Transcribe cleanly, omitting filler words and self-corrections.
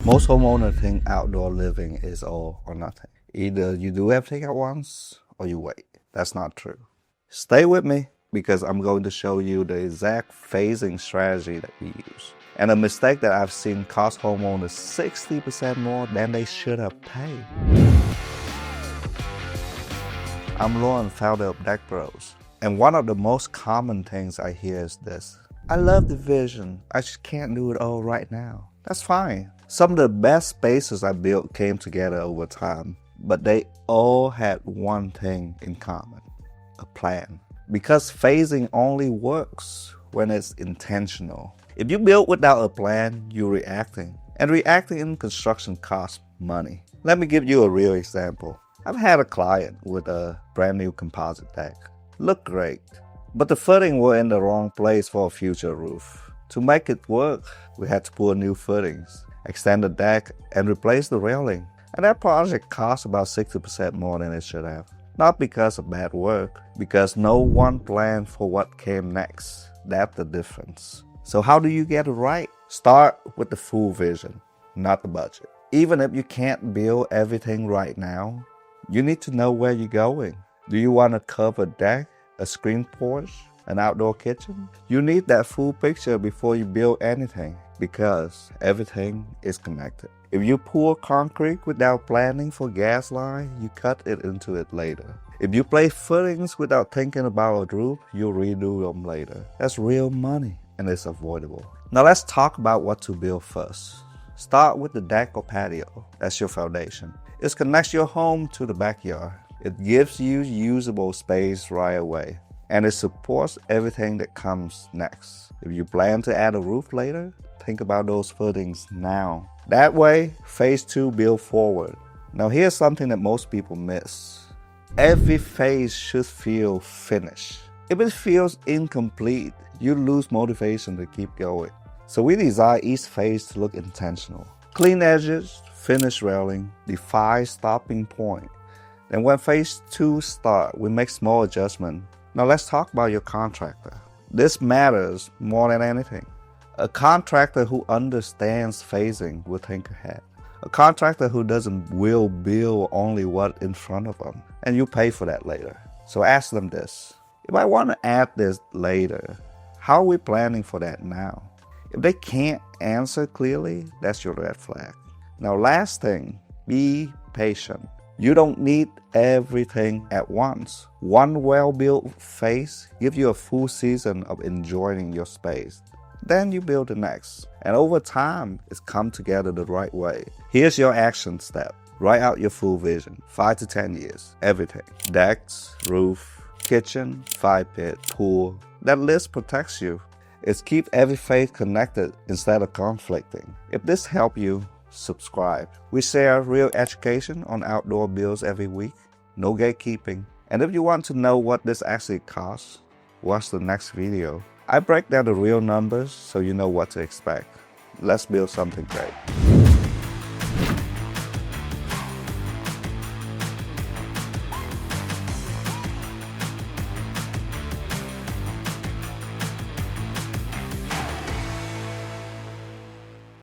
Most homeowners think outdoor living is all or nothing. Either you do everything at once or you wait. That's not true. Stay with me because I'm going to show you the exact phasing strategy that we use. And a mistake that I've seen cost homeowners 60% more than they should have paid. I'm Luan, founder of Deck Bros. And one of the most common things I hear is this: I love the vision, I just can't do it all right now. That's fine. Some of the best spaces I built came together over time, but they all had one thing in common: a plan. Because phasing only works when it's intentional. If you build without a plan, you're reacting. And reacting in construction costs money. Let me give you a real example. I've had a client with a brand new composite deck. Looked great, but the footing were in the wrong place for a future roof. To make it work, we had to pour new footings, extend the deck, and replace the railing. And that project cost about 60% more than it should have. Not because of bad work, because no one planned for what came next. That's the difference. So how do you get it right? Start with the full vision, not the budget. Even if you can't build everything right now, you need to know where you're going. Do you want a covered deck, a screen porch, an outdoor kitchen? You need that full picture before you build anything, because everything is connected. If you pour concrete without planning for gas line, you cut it into it later. If you place footings without thinking about a roof, you'll redo them later. That's real money, and it's avoidable. Now let's talk about what to build first. Start with the deck or patio. That's your foundation. It connects your home to the backyard. It gives you usable space right away. And it supports everything that comes next. If you plan to add a roof later, think about those footings now. That way, phase 2 build forward. Now here's something that most people miss. Every phase should feel finished. If it feels incomplete, you lose motivation to keep going. So we design each phase to look intentional. Clean edges, finished railing, define stopping point. Then when phase 2 starts, we make small adjustments. Now let's talk about your contractor. This matters more than anything. A contractor who understands phasing will think ahead. A contractor who will build only what's in front of them, and you pay for that later. So ask them this: if I want to add this later, how are we planning for that now? If they can't answer clearly, that's your red flag. Now last thing, be patient. You don't need everything at once. One well-built phase gives you a full season of enjoying your space. Then you build the next. And over time, it's come together the right way. Here's your action step. Write out your full vision. 5 to 10 years. Everything. Decks, roof, kitchen, fire pit, pool. That list protects you. It's keep every phase connected instead of conflicting. If this helped you, subscribe. We share real education on outdoor builds every week. No gatekeeping. And if you want to know what this actually costs, watch the next video. I break down the real numbers so you know what to expect. Let's build something great.